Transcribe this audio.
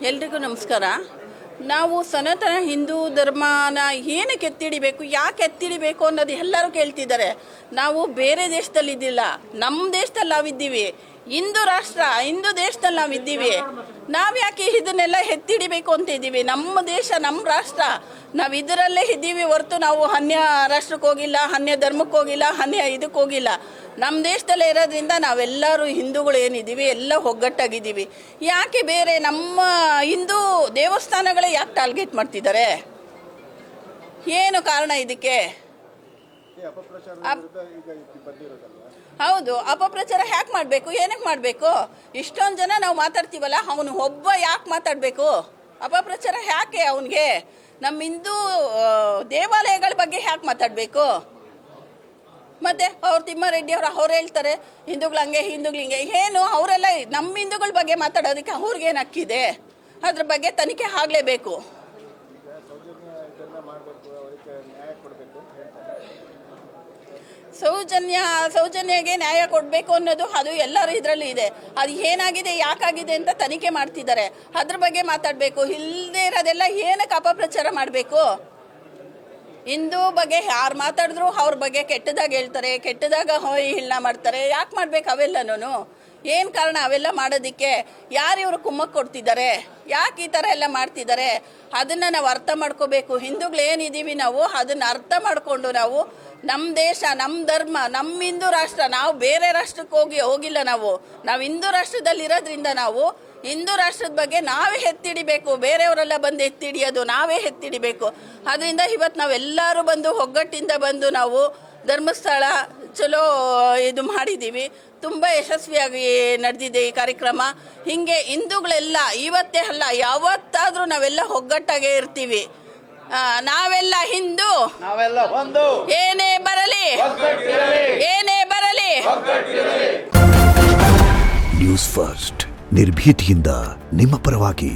ಎಲ್ರಿಗೂ ನಮಸ್ಕಾರ. ನಾವು ಸನಾತನ ಹಿಂದೂ ಧರ್ಮನ ಏನಕ್ಕೆ ಎತ್ತಿಡಿಬೇಕು, ಯಾಕೆ ಎತ್ತಿಡಿಬೇಕು ಅನ್ನೋದು ಎಲ್ಲರೂ ಕೇಳ್ತಿದ್ದಾರೆ. ನಾವು ಬೇರೆ ದೇಶದಲ್ಲಿ ಇದ್ದಿಲ್ಲ, ನಮ್ಮ ದೇಶದಲ್ಲಿ ನಾವಿದ್ದೀವಿ. ಹಿಂದೂ ರಾಷ್ಟ್ರ, ಹಿಂದೂ ದೇಶದಲ್ಲಿ ನಾವಿದ್ದೀವಿ. ನಾವು ಯಾಕೆ ಇದನ್ನೆಲ್ಲ ಎತ್ತಿಡಿಬೇಕು ಅಂತ ಇದ್ದೀವಿ? ನಮ್ಮ ದೇಶ, ನಮ್ಮ ರಾಷ್ಟ್ರ, ನಾವು ಇದರಲ್ಲೇ ಇದ್ದೀವಿ ಹೊರತು ನಾವು ಅನ್ಯ ರಾಷ್ಟ್ರಕ್ಕೆ ಹೋಗಿಲ್ಲ, ಅನ್ಯ ಧರ್ಮಕ್ಕೆ ಹೋಗಿಲ್ಲ, ಅನ್ಯ ಇದಕ್ಕೆ ಹೋಗಿಲ್ಲ. ನಮ್ಮ ದೇಶದಲ್ಲೇ ಇರೋದ್ರಿಂದ ನಾವೆಲ್ಲರೂ ಹಿಂದೂಗಳು ಏನಿದ್ದೀವಿ ಎಲ್ಲ ಒಗ್ಗಟ್ಟಾಗಿದ್ದೀವಿ. ಯಾಕೆ ಬೇರೆ ನಮ್ಮ ಹಿಂದೂ ದೇವಸ್ಥಾನಗಳೇ ಯಾಕೆ ಟಾರ್ಗೆಟ್ ಮಾಡ್ತಿದ್ದಾರೆ? ಏನು ಕಾರಣ ಇದಕ್ಕೆ? ಹೌದು, ಅಪಪ್ರಚಾರ ಯಾಕೆ ಮಾಡಬೇಕು? ಏನಕ್ಕೆ ಮಾಡಬೇಕು? ಇಷ್ಟೊಂದು ಜನ ನಾವು ಮಾತಾಡ್ತೀವಲ್ಲ, ಅವನು ಒಬ್ಬ ಯಾಕೆ ಮಾತಾಡಬೇಕು? ಅಪಪ್ರಚಾರ ಯಾಕೆ ಅವನಿಗೆ? ನಮ್ಮ ಹಿಂದೂ ದೇವಾಲಯಗಳ ಬಗ್ಗೆ ಯಾಕೆ ಮಾತಾಡಬೇಕು? ಮತ್ತು ಅವ್ರು ತಿಮ್ಮಾರೆಡ್ಡಿ ಅವ್ರು ಹೇಳ್ತಾರೆ ಹಿಂದೂಗಳು ಹಂಗೆ, ಹಿಂದೂಗಳು ಹಿಂಗೆ. ಏನು ಅವರೆಲ್ಲ ನಮ್ಮ ಹಿಂದೂಗಳ ಬಗ್ಗೆ ಮಾತಾಡೋದಕ್ಕೆ ಅವ್ರಿಗೇನು ಹಕ್ಕಿದೆ? ಅದ್ರ ಬಗ್ಗೆ ತನಿಖೆ ಆಗಲೇಬೇಕು. ಸೌಜನ್ಯಗೆ ನ್ಯಾಯ ಕೊಡಬೇಕು ಅನ್ನೋದು ಅದು ಎಲ್ಲರೂ ಇದರಲ್ಲಿ ಇದೆ. ಅದು ಏನಾಗಿದೆ, ಯಾಕಾಗಿದೆ ಅಂತ ತನಿಖೆ ಮಾಡ್ತಿದ್ದಾರೆ. ಅದ್ರ ಬಗ್ಗೆ ಮಾತಾಡಬೇಕು. ಇಲ್ಲದೆ ಇರೋದೆಲ್ಲ ಏನಕ್ಕೆ ಅಪಪ್ರಚಾರ ಮಾಡಬೇಕು? ಹಿಂದೂ ಬಗ್ಗೆ ಯಾರು ಮಾತಾಡಿದ್ರು ಅವ್ರ ಬಗ್ಗೆ ಕೆಟ್ಟದಾಗ ಹೇಳ್ತಾರೆ, ಕೆಟ್ಟದಾಗ ಇಳ್ನ ಮಾಡ್ತಾರೆ. ಯಾಕೆ ಮಾಡ್ಬೇಕು ಅವೆಲ್ಲನೂ? ಏನು ಕಾರಣ ಅವೆಲ್ಲ ಮಾಡೋದಕ್ಕೆ? ಯಾರು ಇವರು ಕುಮ್ಮಕ್ಕೆ ಕೊಡ್ತಿದ್ದಾರೆ? ಯಾಕೆ ಈ ಥರ ಎಲ್ಲ ಮಾಡ್ತಿದ್ದಾರೆ? ಅದನ್ನು ನಾವು ಅರ್ಥ ಮಾಡ್ಕೋಬೇಕು. ಹಿಂದೂಗಳು ಏನಿದ್ದೀವಿ ನಾವು ಅದನ್ನು ಅರ್ಥ ಮಾಡಿಕೊಂಡು ನಾವು ನಮ್ಮ ದೇಶ, ನಮ್ಮ ಧರ್ಮ, ನಮ್ಮ ಹಿಂದೂ ರಾಷ್ಟ್ರ, ನಾವು ಬೇರೆ ರಾಷ್ಟ್ರಕ್ಕೆ ಹೋಗಿಲ್ಲ. ನಾವು ಹಿಂದೂ ರಾಷ್ಟ್ರದಲ್ಲಿ ಇರೋದ್ರಿಂದ ನಾವು ಹಿಂದೂ ರಾಷ್ಟ್ರದ ಬಗ್ಗೆ ನಾವೇ ಎತ್ತಿಡಿಬೇಕು. ಬೇರೆಯವರೆಲ್ಲ ಬಂದು ಎತ್ತಿಡಿಯೋದು ನಾವೇ ಎತ್ತಿಡಿಬೇಕು. ಅದರಿಂದ ಇವತ್ತು ನಾವೆಲ್ಲರೂ ಬಂದು ಒಗ್ಗಟ್ಟಿಂದ ಬಂದು ನಾವು ಧರ್ಮಸ್ಥಳ ಚಲೋ ಇದು ಮಾಡಿದ್ದೀವಿ. ತುಂಬ ಯಶಸ್ವಿಯಾಗಿ ನಡೆದಿದೆ ಈ ಕಾರ್ಯಕ್ರಮ. ಹೀಗೆ ಹಿಂದೂಗಳೆಲ್ಲ ಇವತ್ತೇ ಅಲ್ಲ, ಯಾವತ್ತಾದರೂ ನಾವೆಲ್ಲ ಒಗ್ಗಟ್ಟಾಗೇ ಇರ್ತೀವಿ. ನಾವೆಲ್ಲ ಹಿಂದೂ, ನಾವೆಲ್ಲ ಒಂದು, ಏನೇ ಬರಲಿ, ಏನೇ ಬರಲಿ. ನ್ಯೂಸ್ ಫಸ್ಟ್, ನಿರ್ಭೀತಿಯಿಂದ ನಿಮ್ಮ ಪರವಾಗಿ.